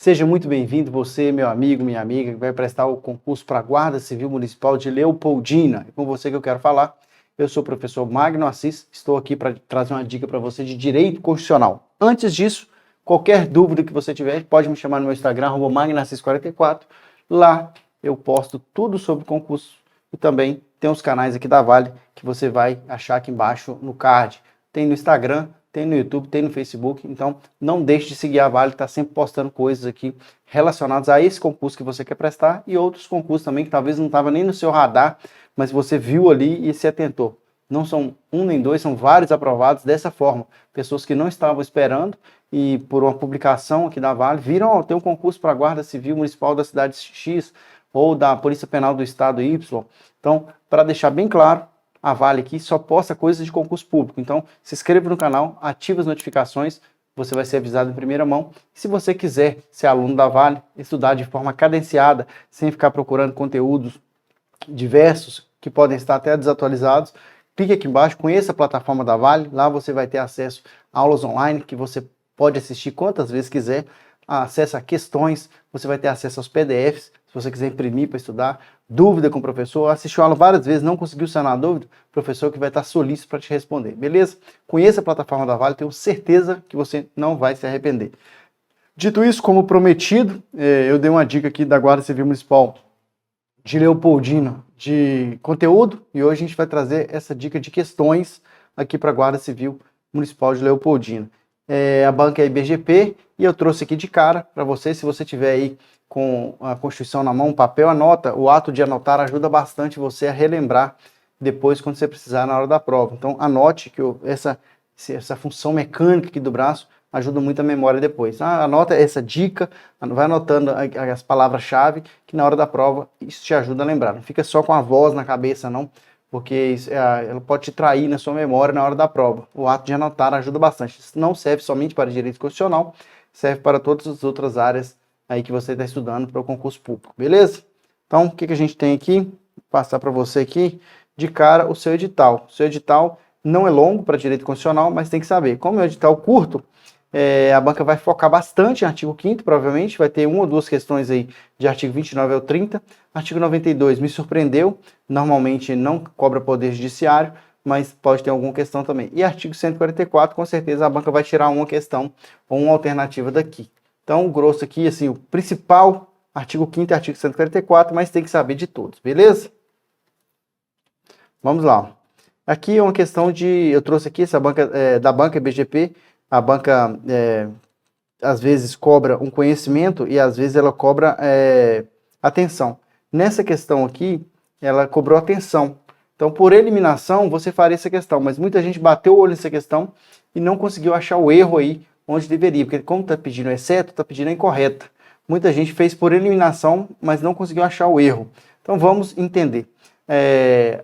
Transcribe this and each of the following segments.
Seja muito bem-vindo, você, meu amigo, minha amiga, que vai prestar o concurso para a Guarda Civil Municipal de Leopoldina. É com você que eu quero falar. Eu sou o professor Magno Assis, estou aqui para trazer uma dica para você de direito constitucional. Antes disso, qualquer dúvida que você tiver, pode me chamar no meu Instagram, @magnoassis44. Lá eu posto tudo sobre concurso e também tem os canais aqui da Vale que você vai achar aqui embaixo no card. Tem no Instagram, tem no YouTube, tem no Facebook, então não deixe de seguir a Vale, está sempre postando coisas aqui relacionadas a esse concurso que você quer prestar e outros concursos também que talvez não estava nem no seu radar, mas você viu ali e se atentou. Não são um nem dois, são vários aprovados dessa forma. Pessoas que não estavam esperando e por uma publicação aqui da Vale viram, tem um concurso para a Guarda Civil Municipal da cidade X ou da Polícia Penal do Estado Y. Então, para deixar bem claro, a Vale aqui só posta coisas de concurso público. Então, se inscreva no canal, ative as notificações, você vai ser avisado em primeira mão. Se você quiser ser aluno da Vale, estudar de forma cadenciada, sem ficar procurando conteúdos diversos, que podem estar até desatualizados, clique aqui embaixo, conheça a plataforma da Vale, lá você vai ter acesso a aulas online, que você pode assistir quantas vezes quiser, acesso a questões, você vai ter acesso aos PDFs, se você quiser imprimir para estudar, dúvida com o professor, assistiu a aula várias vezes, não conseguiu sanar a dúvida, professor que vai estar solícito para te responder, beleza? Conheça a plataforma da Vale, tenho certeza que você não vai se arrepender. Dito isso, como prometido, eu dei uma dica aqui da Guarda Civil Municipal de Leopoldina de conteúdo e hoje a gente vai trazer essa dica de questões aqui para a Guarda Civil Municipal de Leopoldina. A banca é IBGP e eu trouxe aqui de cara para você, se você tiver aí com a Constituição na mão, um papel, anota, o ato de anotar ajuda bastante você a relembrar depois quando você precisar na hora da prova. Então anote que essa função mecânica aqui do braço ajuda muito a memória depois. Anota essa dica, vai anotando as palavras-chave que na hora da prova isso te ajuda a lembrar. Não fica só com a voz na cabeça não, porque ela pode te trair na sua memória na hora da prova. O ato de anotar ajuda bastante. Isso não serve somente para direito constitucional, serve para todas as outras áreas aí que você está estudando para o concurso público, beleza? Então, o que a gente tem aqui? Vou passar para você aqui, de cara, o seu edital. O seu edital não é longo para direito constitucional, mas tem que saber. Como é um edital curto, a banca vai focar bastante em artigo 5º, provavelmente, vai ter uma ou duas questões aí de artigo 29 ao 30. Artigo 92 me surpreendeu, normalmente não cobra poder judiciário, mas pode ter alguma questão também. E artigo 144, com certeza a banca vai tirar uma questão ou uma alternativa daqui. Então, o grosso aqui, assim, o principal, artigo 5º e artigo 144, mas tem que saber de todos, beleza? Vamos lá. Aqui é uma questão eu trouxe aqui essa banca, da banca IBGP, a banca, às vezes, cobra um conhecimento e, às vezes, ela cobra atenção. Nessa questão aqui, ela cobrou atenção. Então, por eliminação, você faria essa questão, mas muita gente bateu o olho nessa questão e não conseguiu achar o erro aí onde deveria, porque como está pedindo exceto, está pedindo a incorreta. Muita gente fez por eliminação, mas não conseguiu achar o erro. Então vamos entender.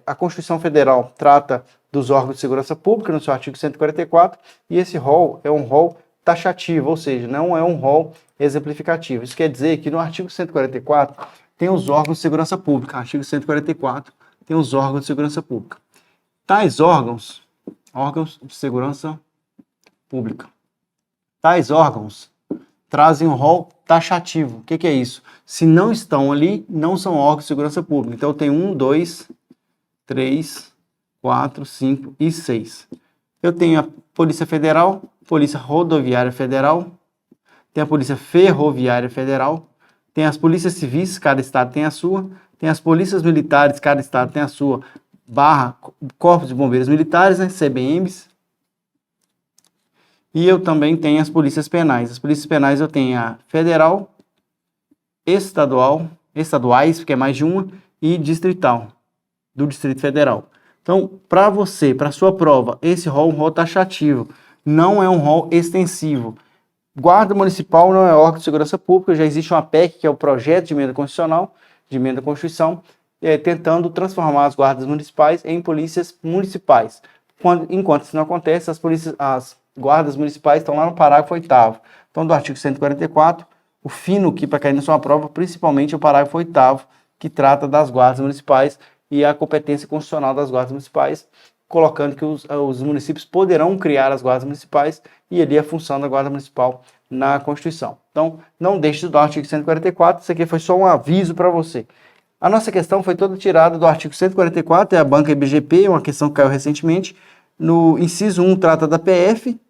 A Constituição Federal trata dos órgãos de segurança pública no seu artigo 144 e esse rol é um rol taxativo, ou seja, não é um rol exemplificativo. Isso quer dizer que no artigo 144 tem os órgãos de segurança pública. Artigo 144 tem os órgãos de segurança pública. Tais órgãos de segurança pública. Tais órgãos trazem um rol taxativo. O que é isso? Se não estão ali, não são órgãos de segurança pública. Então, tem 1, 2, 3, 4, 5 e 6. Eu tenho a Polícia Federal, Polícia Rodoviária Federal, tem a Polícia Ferroviária Federal, tem as Polícias Civis, cada estado tem a sua, tem as Polícias Militares, cada estado tem a sua, Corpos de Bombeiros Militares, né, CBMs, e eu também tenho as polícias penais. As polícias penais eu tenho a federal, estaduais, porque é mais de uma, e distrital, do Distrito Federal. Então, para você, para sua prova, esse rol é um rol taxativo, não é um rol extensivo. Guarda Municipal não é órgão de segurança pública, já existe uma PEC, que é o Projeto de Emenda Constitucional, de Emenda à Constituição, tentando transformar as guardas municipais em polícias municipais. Enquanto isso não acontece, as guardas municipais estão lá no parágrafo 8º. Então, do artigo 144, o fino que para cair na sua prova, principalmente o parágrafo 8º, que trata das guardas municipais e a competência constitucional das guardas municipais. colocando que os municípios poderão criar as guardas municipais e ali a função da guarda municipal na Constituição. Então, não deixe de estudar o artigo 144, isso aqui foi só um aviso para você. A nossa questão foi toda tirada do artigo 144, é a banca IBGP, uma questão que caiu recentemente. No inciso 1 trata da PF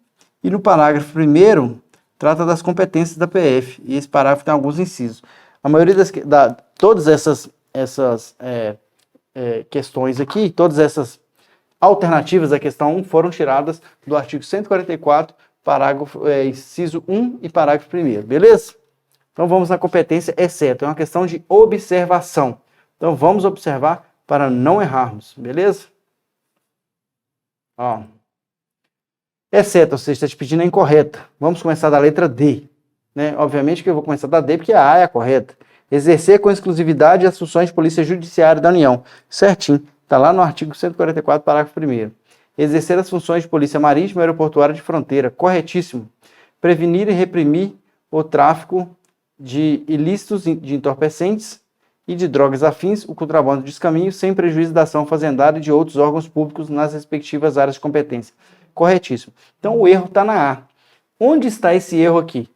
e no parágrafo 1º trata das competências da PF. E esse parágrafo tem alguns incisos. A maioria todas essas questões aqui, todas essas alternativas à questão 1 foram tiradas do artigo 144, inciso 1 e parágrafo 1º, beleza? Então vamos na competência exceto, é uma questão de observação. Então vamos observar para não errarmos, beleza? Ó. Exceto, ou seja, está te pedindo a incorreta. Vamos começar da letra D. Né? Obviamente que eu vou começar da D, porque a A é a correta. Exercer com exclusividade as funções de polícia judiciária da União. Certinho. Está lá no artigo 144, parágrafo 1º. Exercer as funções de polícia marítima e aeroportuária de fronteira. Corretíssimo. Prevenir e reprimir o tráfico de ilícitos de entorpecentes e de drogas afins, o contrabando de descaminho, sem prejuízo da ação fazendária e de outros órgãos públicos nas respectivas áreas de competência. Corretíssimo. Então o erro está na A. Onde está esse erro aqui?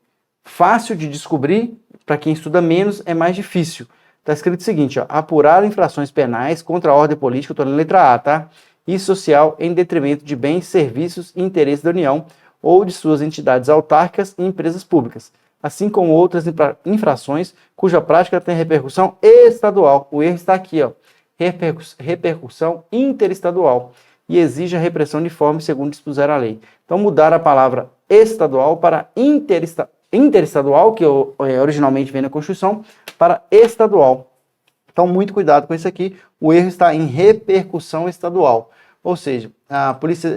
Fácil de descobrir, para quem estuda menos é mais difícil. Está escrito o seguinte, ó, apurar infrações penais contra a ordem política, estou na letra A, tá? E social em detrimento de bens, serviços e interesses da União ou de suas entidades autárquicas e empresas públicas, assim como outras infrações cuja prática tem repercussão estadual. O erro está aqui, ó, repercussão interestadual e exige a repressão uniforme segundo dispuser a lei. Então mudar a palavra estadual para interestadual, que originalmente vem na Constituição, para estadual. Então muito cuidado com isso aqui, o erro está em repercussão estadual. Ou seja, a Polícia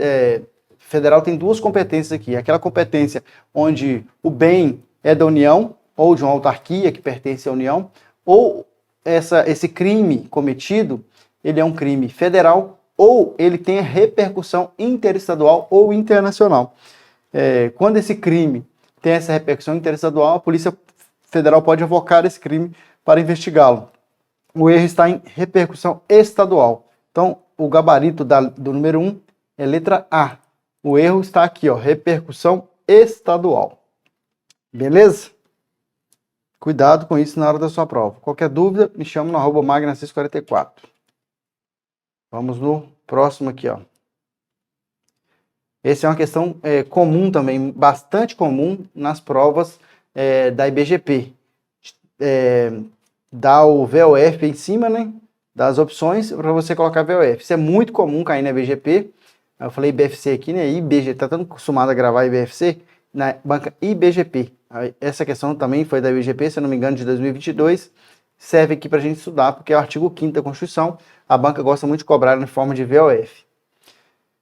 Federal tem duas competências aqui, aquela competência onde o bem é da União, ou de uma autarquia que pertence à União, ou esse crime cometido, ele é um crime federal, ou ele tem repercussão interestadual ou internacional. Quando esse crime tem essa repercussão interestadual, a Polícia Federal pode avocar esse crime para investigá-lo. O erro está em repercussão estadual. Então, o gabarito do número 1 é letra A. O erro está aqui, ó, repercussão estadual. Beleza? Cuidado com isso na hora da sua prova. Qualquer dúvida, me chama no @magna644. Vamos no próximo aqui, ó. Essa é uma questão comum também, bastante comum nas provas da IBGP. Dá o VOF em cima, né, das opções para você colocar VOF. Isso é muito comum cair na IBGP. Eu falei IBFC aqui, né? IBGP, tá tão acostumado a gravar IBFC na banca IBGP. Essa questão também foi da IBGP, se eu não me engano, de 2022. Serve aqui para a gente estudar, porque é o artigo 5º da Constituição. A banca gosta muito de cobrar em forma de VOF.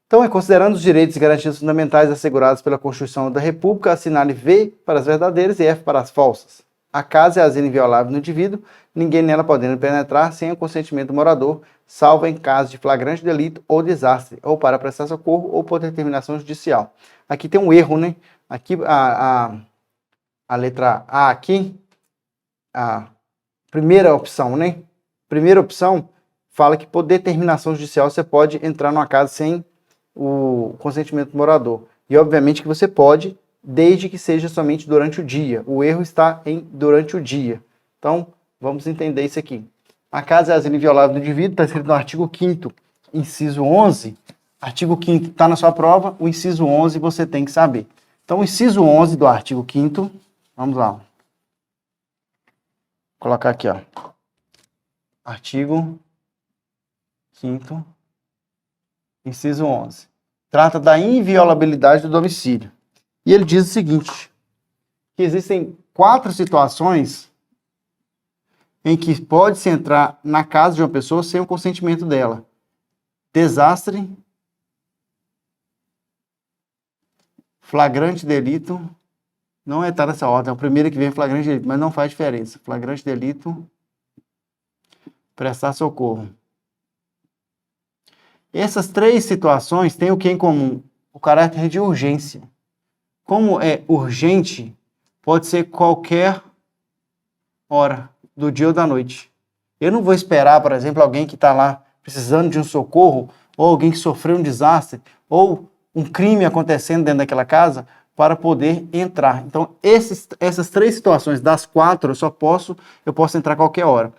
Então, considerando os direitos e garantias fundamentais assegurados pela Constituição da República, assinale V para as verdadeiras e F para as falsas. A casa é asilo inviolável do indivíduo, ninguém nela podendo penetrar sem o consentimento do morador, salvo em caso de flagrante delito ou desastre, ou para prestar socorro ou por determinação judicial. Aqui tem um erro, né? Aqui a letra A aqui, a primeira opção, né? Primeira opção fala que por determinação judicial você pode entrar numa casa sem o consentimento do morador. E obviamente que você pode, desde que seja somente durante o dia. O erro está em durante o dia. Então, vamos entender isso aqui. A casa é asilo inviolável do indivíduo, está escrito no artigo 5º, inciso 11. Artigo 5º está na sua prova, o inciso 11 você tem que saber. Então, o inciso 11 do artigo 5º, vamos lá. Vou colocar aqui, ó. Artigo 5º, inciso 11. Trata da inviolabilidade do domicílio. E ele diz o seguinte, que existem 4 situações em que pode-se entrar na casa de uma pessoa sem o consentimento dela. Desastre, flagrante delito, não está nessa ordem, é o primeiro que vem flagrante delito, mas não faz diferença. Flagrante delito, prestar socorro. Essas 3 situações têm o que em comum? O caráter de urgência. Como é urgente, pode ser qualquer hora do dia ou da noite. Eu não vou esperar, por exemplo, alguém que está lá precisando de um socorro ou alguém que sofreu um desastre, ou um crime acontecendo dentro daquela casa, para poder entrar. Então, essas 3 situações das 4, eu posso entrar a qualquer hora.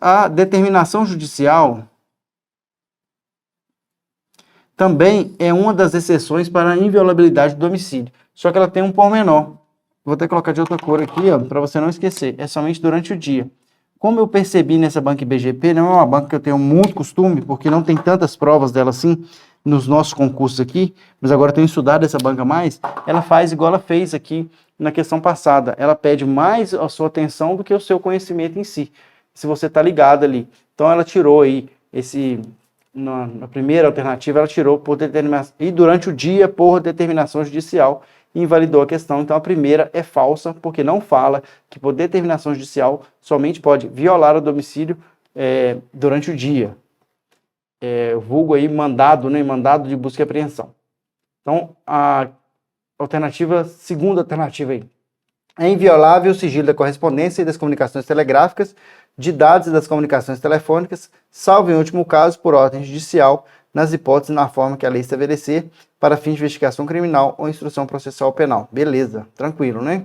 A determinação judicial também é uma das exceções para a inviolabilidade do domicílio. Só que ela tem um pormenor. Vou até colocar de outra cor aqui, para você não esquecer. É somente durante o dia. Como eu percebi nessa banca IBGP, não é uma banca que eu tenho muito costume, porque não tem tantas provas dela assim nos nossos concursos aqui, mas agora eu tenho estudado essa banca mais, ela faz igual ela fez aqui na questão passada. Ela pede mais a sua atenção do que o seu conhecimento em si, se você está ligado ali. Então ela tirou aí na primeira alternativa, ela tirou por determinação, e durante o dia por determinação judicial, e invalidou a questão. Então a primeira é falsa, porque não fala que por determinação judicial somente pode violar o domicílio durante o dia. Vulgo aí mandado, né? Mandado de busca e apreensão. Então a segunda alternativa aí. É inviolável o sigilo da correspondência e das comunicações telegráficas, de dados e das comunicações telefônicas, salvo em último caso por ordem judicial, nas hipóteses e na forma que a lei estabelecer, para fins de investigação criminal ou instrução processual penal. Beleza, tranquilo, né?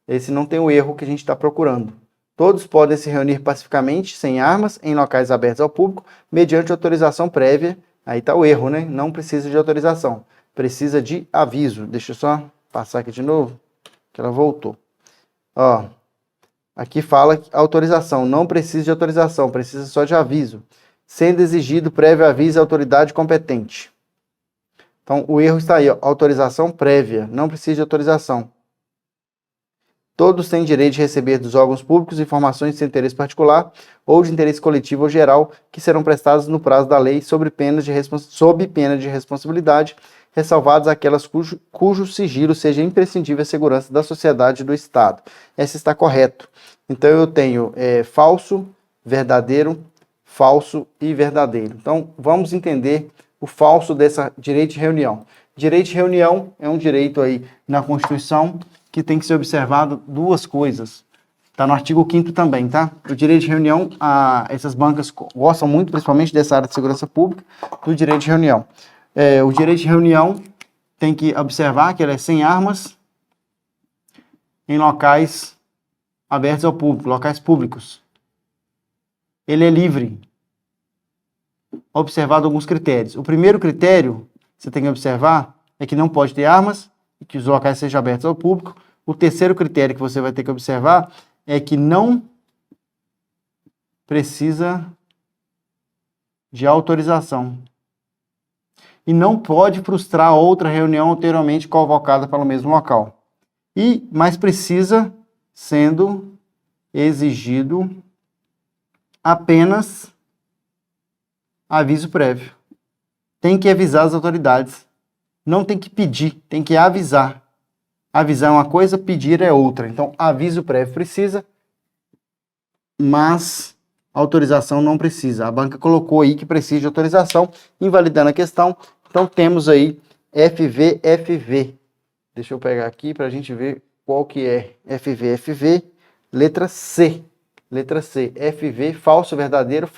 Esse não tem o erro que a gente está procurando. Todos podem se reunir pacificamente, sem armas, em locais abertos ao público, mediante autorização prévia. Aí está o erro, né? Não precisa de autorização, precisa de aviso. Deixa eu só passar aqui de novo, que ela voltou. Ó, aqui fala que autorização, não precisa de autorização, precisa só de aviso, sendo exigido prévio aviso à autoridade competente. Então, o erro está aí, ó, autorização prévia, não precisa de autorização. Todos têm direito de receber dos órgãos públicos informações de seu interesse particular ou de interesse coletivo ou geral que serão prestadas no prazo da lei sob pena de responsabilidade, ressalvadas aquelas cujo sigilo seja imprescindível à segurança da sociedade e do Estado. Essa está correto. Então, eu tenho falso, verdadeiro e verdadeiro. Então, vamos entender o falso dessa direito de reunião. Direito de reunião é um direito aí na Constituição que tem que ser observado 2 coisas. Está no artigo 5º também, tá? O direito de reunião, essas bancas gostam muito, principalmente dessa área de segurança pública, do direito de reunião. O direito de reunião tem que observar que ele é sem armas em locais abertos ao público, locais públicos. Ele é livre. Observado alguns critérios. O primeiro critério que você tem que observar é que não pode ter armas e que os locais sejam abertos ao público. O terceiro critério que você vai ter que observar é que não precisa de autorização e não pode frustrar outra reunião anteriormente convocada pelo mesmo local. Mas precisa sendo exigido apenas aviso prévio. Tem que avisar as autoridades. Não tem que pedir, tem que avisar. Avisar é uma coisa, pedir é outra. Então, aviso prévio precisa, mas autorização não precisa. A banca colocou aí que precisa de autorização, invalidando a questão. Então, temos aí FV. Deixa eu pegar aqui para a gente ver qual que é. FV, letra C. Letra C, FV, falso, verdadeiro.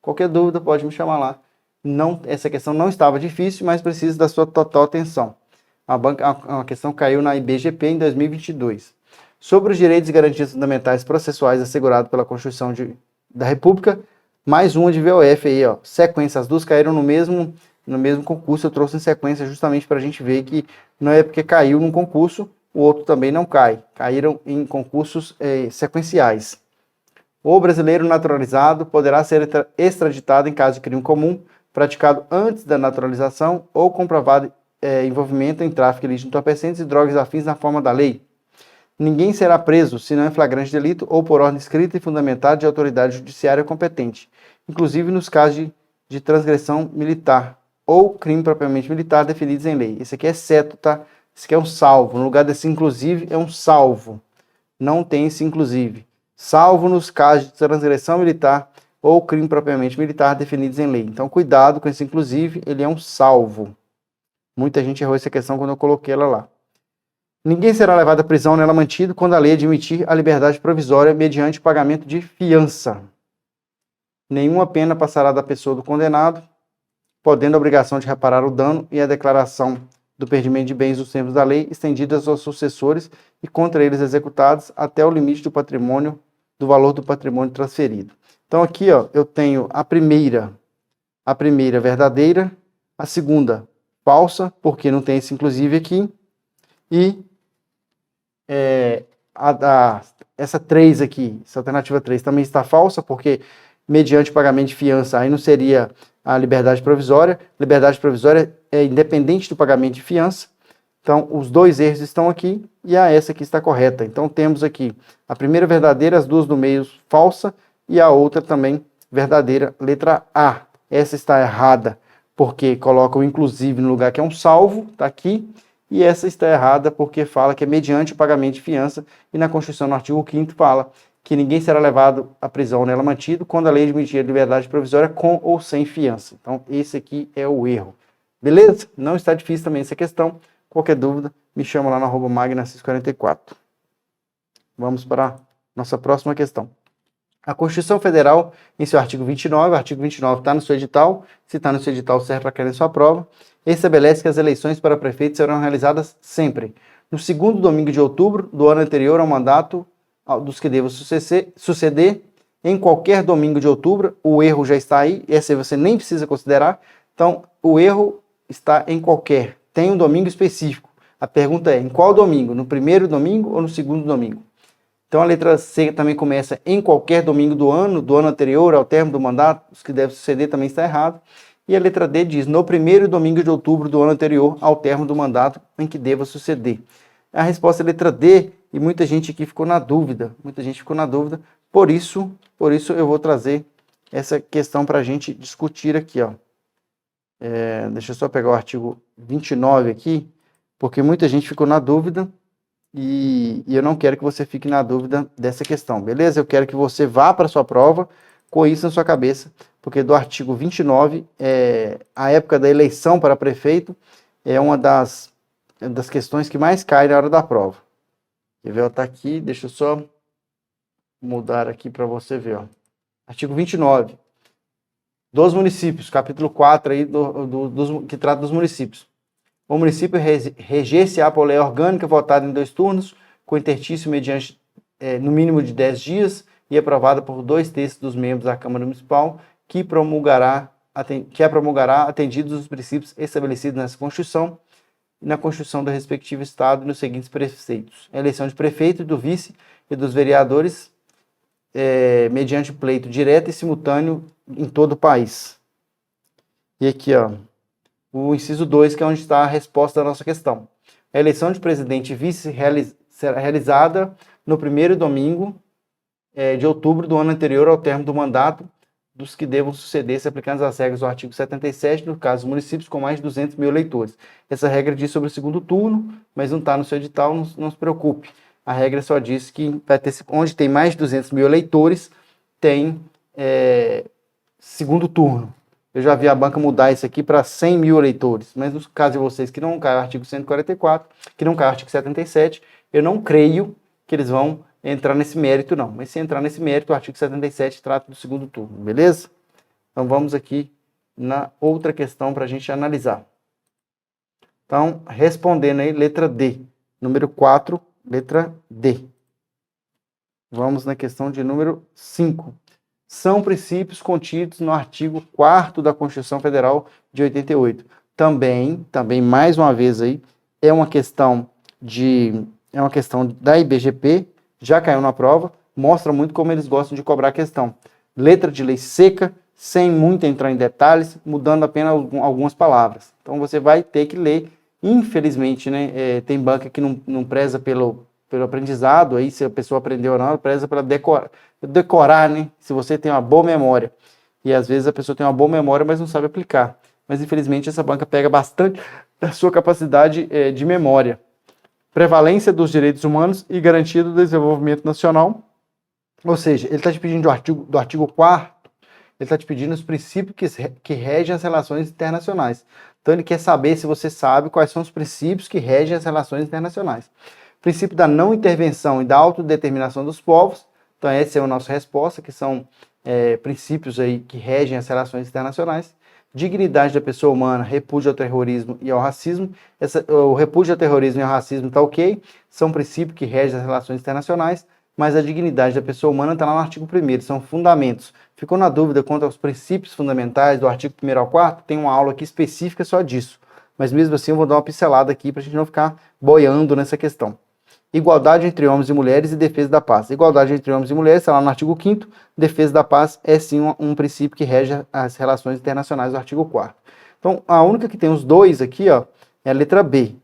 Qualquer dúvida pode me chamar lá. Essa questão não estava difícil, mas precisa da sua total atenção. A questão caiu na IBGP em 2022. Sobre os direitos e garantias fundamentais processuais assegurados pela Constituição da República, mais uma de VOF aí, ó. Sequência, as 2 caíram no mesmo concurso, eu trouxe em sequência justamente para a gente ver que não é porque caiu num concurso, o outro também não cai. Caíram em concursos sequenciais. O brasileiro naturalizado poderá ser extraditado em caso de crime comum praticado antes da naturalização ou comprovado envolvimento em tráfico ilícito de entorpecentes e drogas afins na forma da lei. Ninguém será preso se não é flagrante delito ou por ordem escrita e fundamentada de autoridade judiciária competente, inclusive nos casos de transgressão militar ou crime propriamente militar definidos em lei. Esse aqui é exceto, tá? Esse aqui é um salvo. No lugar desse inclusive, é um salvo. Não tem esse inclusive. Salvo nos casos de transgressão militar ou crime propriamente militar definidos em lei. Então, cuidado com esse inclusive, ele é um salvo. Muita gente errou essa questão quando eu coloquei ela lá. Ninguém será levado à prisão nela mantido quando a lei admitir a liberdade provisória mediante pagamento de fiança. Nenhuma pena passará da pessoa do condenado podendo a obrigação de reparar o dano e a declaração do perdimento de bens nos termos da lei estendidas aos sucessores e contra eles executados até o limite do patrimônio, do valor do patrimônio transferido. Então aqui, ó, eu tenho a primeira verdadeira, a segunda falsa, porque não tem esse inclusive aqui, e essa 3 aqui, essa alternativa 3 também está falsa, porque mediante pagamento de fiança, aí não seria a liberdade provisória. Liberdade provisória é independente do pagamento de fiança. Então, os dois erros estão aqui e essa aqui está correta. Então, temos aqui a primeira verdadeira, as duas do meio falsa e a outra também verdadeira, letra A. Essa está errada porque coloca o inclusive no lugar que é um salvo, está aqui. E essa está errada porque fala que é mediante o pagamento de fiança e na Constituição, no artigo 5º, fala que ninguém será levado à prisão nela mantido quando a lei admitir a liberdade provisória com ou sem fiança. Então, esse aqui é o erro. Beleza? Não está difícil também essa questão. Qualquer dúvida, me chama lá no @magnacis44. Vamos para a nossa próxima questão. A Constituição Federal, em seu artigo 29, o artigo 29 está no seu edital, se está no seu edital serve para cair na sua prova, estabelece que as eleições para prefeito serão realizadas sempre no segundo domingo de outubro do ano anterior ao mandato dos que devam suceder em qualquer domingo de outubro. O erro já está aí, esse você nem precisa considerar. Então, o erro está em qualquer. Tem um domingo específico. A pergunta é, em qual domingo? No primeiro domingo ou no segundo domingo? Então, a letra C também começa em qualquer domingo do ano anterior ao término do mandato, os que devem suceder também está errado. E a letra D diz, no primeiro domingo de outubro do ano anterior ao término do mandato em que deva suceder. A resposta é a letra D, e muita gente aqui ficou na dúvida. Por isso eu vou trazer essa questão para a gente discutir aqui, ó. Deixa eu só pegar o artigo 29 aqui, porque muita gente ficou na dúvida e eu não quero que você fique na dúvida dessa questão, beleza? Eu quero que você vá para a sua prova com isso na sua cabeça, porque do artigo 29, a época da eleição para prefeito é uma das questões que mais cai na hora da prova. Quer ver? Tá aqui, deixa eu só mudar aqui para você ver, ó. Artigo 29. Dos municípios, capítulo 4 aí, que trata dos municípios. O município reger-se-á por lei orgânica votada em 2 turnos, com interstício mediante no mínimo de 10 dias e aprovada por 2/3 dos membros da Câmara Municipal, que promulgará atendidos os princípios estabelecidos nessa Constituição e na Constituição do respectivo Estado e nos seguintes preceitos. A eleição de prefeito, do vice e dos vereadores mediante pleito direto e simultâneo em todo o país. E aqui, ó, o inciso 2, que é onde está a resposta da nossa questão. A eleição de presidente e vice será realizada no primeiro domingo de outubro do ano anterior ao término do mandato dos que devam suceder, se aplicando as regras do artigo 77, no caso dos municípios com mais de 200 mil eleitores. Essa regra diz sobre o segundo turno, mas não está no seu edital, não se preocupe. A regra só diz que onde tem mais de 200 mil eleitores, tem segundo turno. Eu já vi a banca mudar isso aqui para 100 mil eleitores, mas no caso de vocês que não cai o artigo 144, que não cai o artigo 77, eu não creio que eles vão entrar nesse mérito, não. Mas se entrar nesse mérito, o artigo 77 trata do segundo turno, beleza? Então vamos aqui na outra questão para a gente analisar. Então, respondendo aí, letra D. Número 4, letra D. Vamos na questão de número 5. São princípios contidos no artigo 4º da Constituição Federal de 88. Também mais uma vez aí, é uma questão da IBGP, já caiu na prova, mostra muito como eles gostam de cobrar a questão. Letra de lei seca, sem muito entrar em detalhes, mudando apenas algumas palavras. Então você vai ter que ler, infelizmente, né? Tem banca que não preza pelo aprendizado, aí se a pessoa aprendeu ou não, ela preza pela decorar, né? Se você tem uma boa memória. E às vezes a pessoa tem uma boa memória, mas não sabe aplicar. Mas infelizmente essa banca pega bastante da sua capacidade de memória. Prevalência dos direitos humanos e garantia do desenvolvimento nacional. Ou seja, ele está te pedindo do artigo 4º, ele está te pedindo os princípios que regem as relações internacionais. Então ele quer saber se você sabe quais são os princípios que regem as relações internacionais. Princípio da não intervenção e da autodeterminação dos povos. Então essa é a nossa resposta, que são princípios aí que regem as relações internacionais. dignidade da pessoa humana, repúdio ao terrorismo e ao racismo. O repúdio ao terrorismo e ao racismo está ok, são princípios que regem as relações internacionais, mas a dignidade da pessoa humana está lá no artigo 1º, são fundamentos. Ficou na dúvida quanto aos princípios fundamentais do artigo 1º ao 4º? Tem uma aula aqui específica só disso, mas mesmo assim eu vou dar uma pincelada aqui para a gente não ficar boiando nessa questão. Igualdade entre homens e mulheres e defesa da paz. Igualdade entre homens e mulheres está lá no artigo 5º, defesa da paz é sim um princípio que rege as relações internacionais do artigo 4º. Então, a única que tem os dois aqui, ó, é a letra B.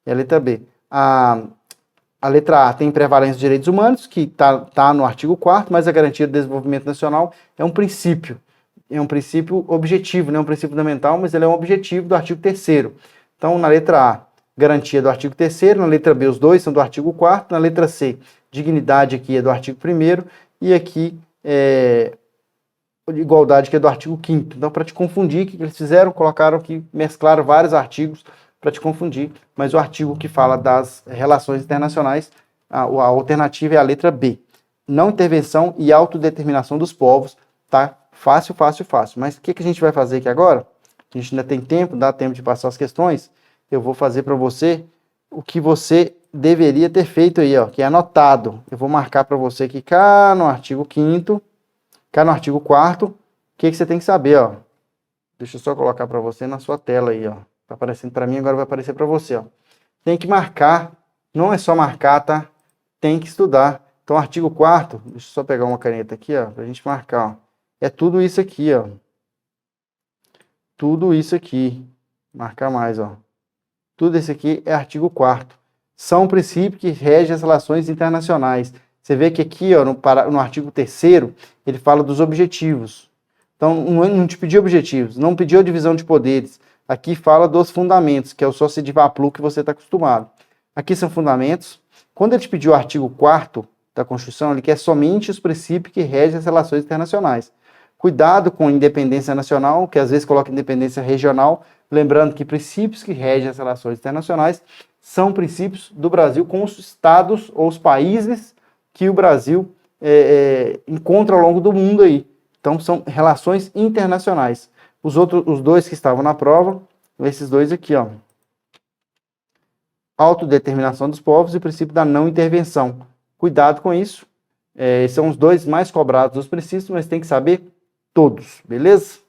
É a letra B. A letra A tem prevalência dos direitos humanos, que tá no artigo 4º, mas a garantia do desenvolvimento nacional é um princípio objetivo, não é um princípio fundamental, mas ele é um objetivo do artigo 3º. Então, na letra A, garantia do artigo 3º, na letra B os dois são do artigo 4º, na letra C, dignidade aqui é do artigo 1º, e aqui igualdade que é do artigo 5º. Então, para te confundir, o que eles fizeram? Colocaram aqui, mesclaram vários artigos para te confundir, mas o artigo que fala das relações internacionais, a alternativa é a letra B. Não intervenção e autodeterminação dos povos, tá? Fácil, fácil, fácil. Mas o que a gente vai fazer aqui agora? A gente ainda tem tempo, dá tempo de passar as questões. Eu vou fazer para você o que você deveria ter feito aí, ó, que é anotado. Eu vou marcar para você aqui cá no artigo 5º, cá no artigo 4º, o que você tem que saber, ó. Deixa eu só colocar para você na sua tela aí, ó. Tá aparecendo para mim, agora vai aparecer para você, ó. Tem que marcar, não é só marcar, tá? Tem que estudar. Então, artigo 4º, deixa eu só pegar uma caneta aqui, ó, pra gente marcar, ó. É tudo isso aqui, ó. Tudo isso aqui. Marcar mais, ó. Tudo isso aqui é artigo 4º. São princípios que regem as relações internacionais. Você vê que aqui, ó, no artigo 3º, ele fala dos objetivos. Então, não te pediu objetivos, não pediu divisão de poderes. Aqui fala dos fundamentos, que é o Sociedivaplu que você está acostumado. Aqui são fundamentos. Quando ele te pediu o artigo 4º da Constituição, ele quer somente os princípios que regem as relações internacionais. Cuidado com independência nacional, que às vezes coloca independência regional, lembrando que princípios que regem as relações internacionais são princípios do Brasil com os estados ou os países que o Brasil encontra ao longo do mundo aí. Então, são relações internacionais. Os dois que estavam na prova, esses dois aqui, ó. Autodeterminação dos povos e o princípio da não intervenção. Cuidado com isso. São os dois mais cobrados dos princípios, mas tem que saber todos, beleza?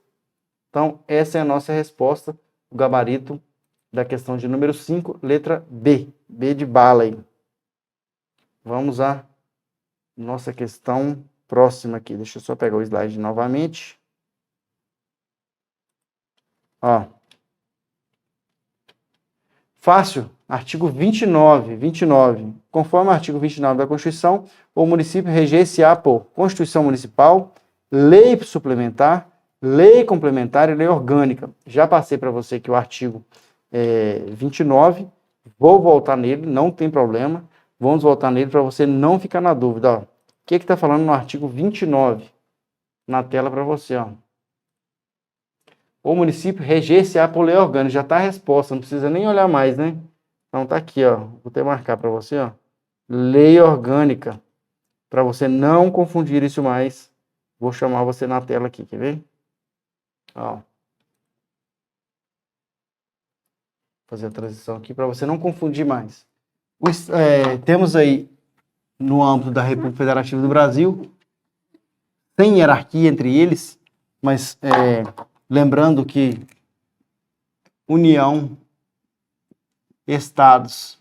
Então, essa é a nossa resposta, o gabarito da questão de número 5, letra B. B de bala aí. Vamos à nossa questão próxima aqui. Deixa eu só pegar o slide novamente. Ó. Fácil. Artigo 29. Conforme o artigo 29 da Constituição, o município reger-se-á por Constituição Municipal, lei suplementar, lei complementar e lei orgânica. Já passei para você aqui o artigo 29, vou voltar nele, não tem problema, vamos voltar nele para você não ficar na dúvida. Ó. O que está falando no artigo 29? Na tela para você. Ó. O município reger-se-á por lei orgânica. Já está a resposta, não precisa nem olhar mais, né? Então tá aqui, ó. Vou até marcar para você, ó. Lei orgânica. Para você não confundir isso mais. Vou chamar você na tela aqui, quer ver? Ó. Fazer a transição aqui para você não confundir mais. Temos aí, no âmbito da República Federativa do Brasil, sem hierarquia entre eles, mas lembrando que União, Estados,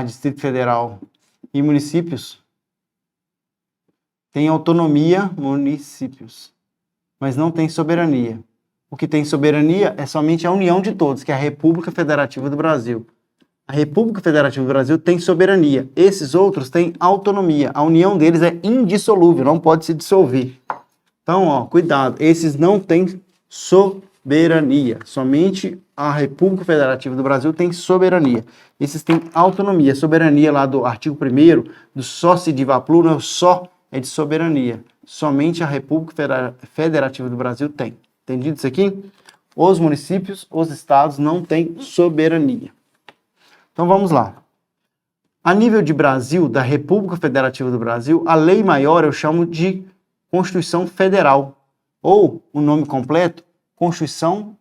Distrito Federal e municípios têm autonomia, municípios, mas não tem soberania. O que tem soberania é somente a união de todos, que é a República Federativa do Brasil. A República Federativa do Brasil tem soberania. Esses outros têm autonomia. A união deles é indissolúvel, não pode se dissolver. Então, ó, cuidado. Esses não têm soberania. Somente a República Federativa do Brasil tem soberania. Esses têm autonomia. Soberania lá do artigo 1º, do Sociedivaplu, não é só, é de soberania. Somente a República Federativa do Brasil tem. Entendido isso aqui? Os municípios, os estados não têm soberania. Então vamos lá. A nível de Brasil, da República Federativa do Brasil, a lei maior eu chamo de Constituição Federal, ou o nome completo, Constituição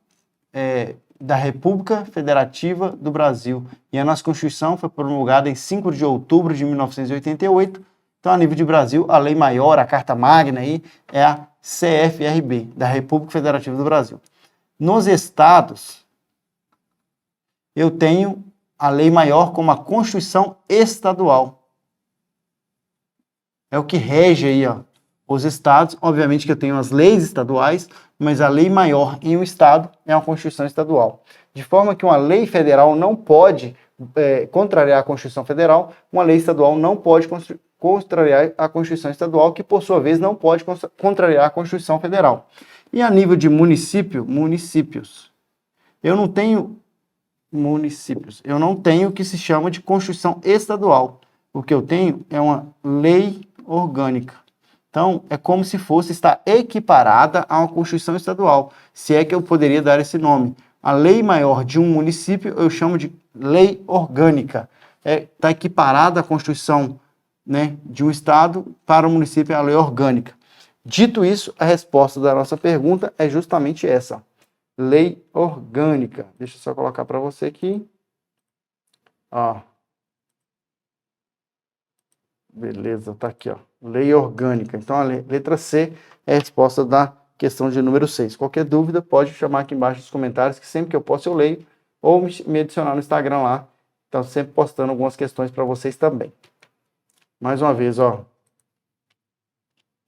da República Federativa do Brasil. E a nossa Constituição foi promulgada em 5 de outubro de 1988. Então, a nível de Brasil, a lei maior, a Carta Magna aí, é a CFRB, da República Federativa do Brasil. Nos estados, eu tenho a lei maior como a Constituição Estadual. É o que rege aí, ó, os estados. Obviamente que eu tenho as leis estaduais, mas a lei maior em um estado é a Constituição Estadual. De forma que uma lei federal não pode contrariar a Constituição Federal, uma lei estadual não pode contrariar a Constituição Estadual, que por sua vez não pode contrariar a Constituição Federal. E a nível de municípios, eu não tenho eu não tenho o que se chama de Constituição Estadual. O que eu tenho é uma lei orgânica. Então, é como se fosse estar equiparada a uma Constituição Estadual, se é que eu poderia dar esse nome. A lei maior de um município eu chamo de lei orgânica. Está equiparada à Constituição, né, de um estado para o município, é a lei orgânica. Dito isso, a resposta da nossa pergunta é justamente essa. Lei orgânica. Deixa eu só colocar para você aqui. Ó. Beleza, tá aqui, ó. Lei orgânica. Então, a letra C é a resposta da questão de número 6. Qualquer dúvida, pode chamar aqui embaixo nos comentários, que sempre que eu posso eu leio, ou me adicionar no Instagram lá. Então, sempre postando algumas questões para vocês também. Mais uma vez, ó.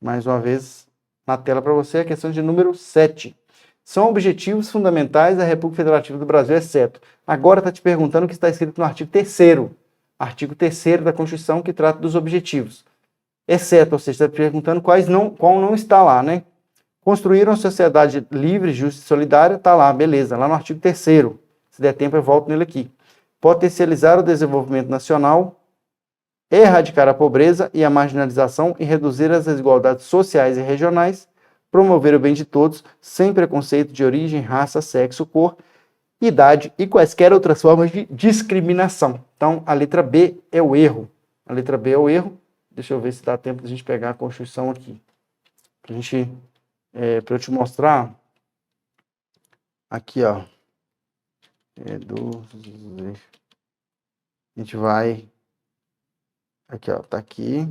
Mais uma vez na tela para você a questão de número 7. São objetivos fundamentais da República Federativa do Brasil, exceto. Agora está te perguntando o que está escrito no artigo 3º. Artigo 3º da Constituição, que trata dos objetivos. Exceto, ou seja, está perguntando qual não está lá, né? Construir uma sociedade livre, justa e solidária, está lá, beleza, lá no artigo 3º. Se der tempo, eu volto nele aqui. Potencializar o desenvolvimento nacional, erradicar a pobreza e a marginalização e reduzir as desigualdades sociais e regionais, promover o bem de todos, sem preconceito de origem, raça, sexo, cor, idade e quaisquer outras formas de discriminação. Então, a letra B é o erro. A letra B é o erro. Deixa eu ver se dá tempo de a gente pegar a Constituição aqui. Para eu te mostrar. Aqui, ó. A gente vai... Aqui, ó. Tá aqui.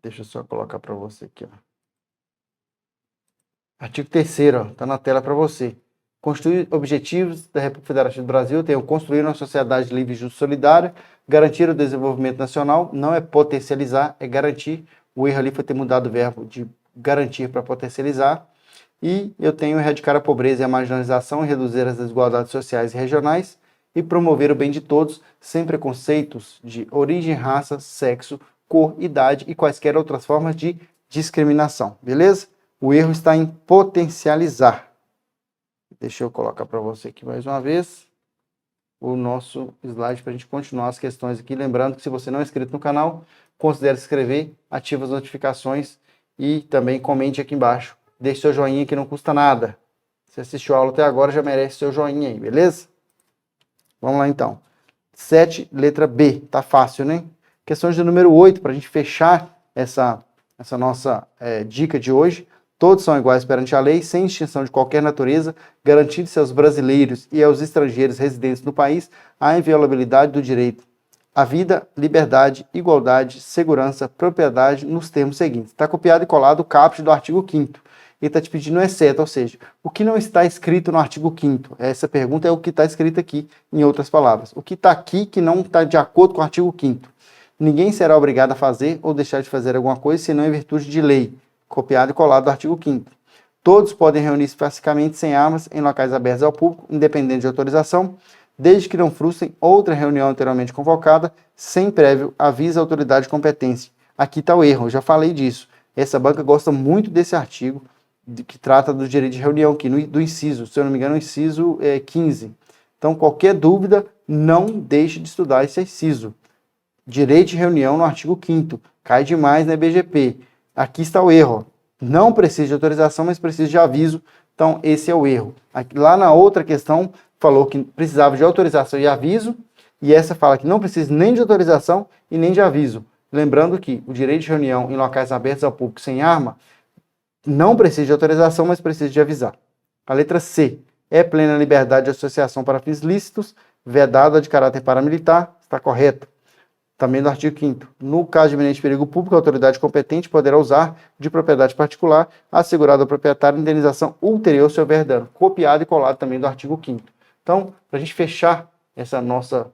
Deixa eu só colocar para você aqui, ó. Artigo 3º, ó. Tá na tela para você. Construir objetivos da República Federativa do Brasil, tem o construir uma sociedade livre, justa e solidária, garantir o desenvolvimento nacional, não é potencializar, é garantir. O erro ali foi ter mudado o verbo de garantir para potencializar. E eu tenho erradicar a pobreza e a marginalização e reduzir as desigualdades sociais e regionais e promover o bem de todos, sem preconceitos de origem, raça, sexo, cor, idade e quaisquer outras formas de discriminação. Beleza? O erro está em potencializar. Deixa eu colocar para você aqui mais uma vez o nosso slide para a gente continuar as questões aqui. Lembrando que se você não é inscrito no canal, considere se inscrever, ative as notificações e também comente aqui embaixo. Deixe seu joinha que não custa nada. Se assistiu a aula até agora, já merece seu joinha aí, beleza? Vamos lá então. 7, letra B. Tá fácil, né? Questão de número 8, para a gente fechar essa nossa dica de hoje. Todos são iguais perante a lei, sem distinção de qualquer natureza, garantindo-se aos brasileiros e aos estrangeiros residentes no país a inviolabilidade do direito à vida, liberdade, igualdade, segurança, propriedade, nos termos seguintes. Está copiado e colado o caput do artigo 5º. Ele está te pedindo exceto, ou seja, o que não está escrito no artigo 5º. Essa pergunta é o que está escrito aqui, em outras palavras. O que está aqui que não está de acordo com o artigo 5º. Ninguém será obrigado a fazer ou deixar de fazer alguma coisa, senão em virtude de lei. Copiado e colado do artigo 5º. Todos podem reunir-se pacificamente sem armas em locais abertos ao público, independente de autorização, desde que não frustrem outra reunião anteriormente convocada, sem prévio aviso à autoridade competente. Aqui está o erro, eu já falei disso. Essa banca gosta muito desse artigo, que trata do direito de reunião, aqui do inciso, se eu não me engano, o inciso 15. Então, qualquer dúvida, não deixe de estudar esse inciso. Direito de reunião no artigo 5º. Cai demais na BGP. Aqui está o erro. Não precisa de autorização, mas precisa de aviso. Então, esse é o erro. Aqui, lá na outra questão, falou que precisava de autorização e aviso. E essa fala que não precisa nem de autorização e nem de aviso. Lembrando que o direito de reunião em locais abertos ao público sem arma não precisa de autorização, mas precisa de avisar. A letra C, é plena liberdade de associação para fins lícitos, vedada de caráter paramilitar, está correto. Também do artigo 5º. No caso de iminente perigo público, a autoridade competente poderá usar de propriedade particular, assegurado ao proprietário indenização ulterior se houver dano. Copiado e colado também do artigo 5º. Então, para a gente fechar essa nossa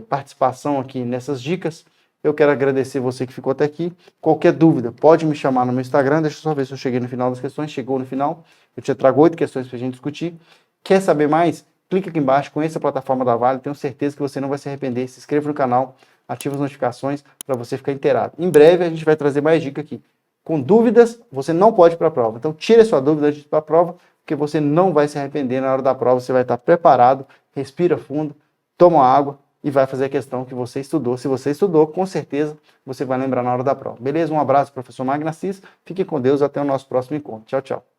participação aqui nessas dicas, eu quero agradecer você que ficou até aqui. Qualquer dúvida, pode me chamar no meu Instagram. Deixa eu só ver se eu cheguei no final das questões. Chegou no final. Eu te trago 8 questões para a gente discutir. Quer saber mais? Clica aqui embaixo, conheça a plataforma da Vale. Tenho certeza que você não vai se arrepender. Se inscreva no canal. Ative as notificações para você ficar inteirado. Em breve a gente vai trazer mais dicas aqui. Com dúvidas, você não pode ir para a prova. Então tire a sua dúvida antes de ir para a prova, porque você não vai se arrepender na hora da prova. Você vai estar preparado, respira fundo, toma água e vai fazer a questão que você estudou. Se você estudou, com certeza você vai lembrar na hora da prova. Beleza? Um abraço, professor Magno Assis. Fique com Deus. Até o nosso próximo encontro. Tchau, tchau.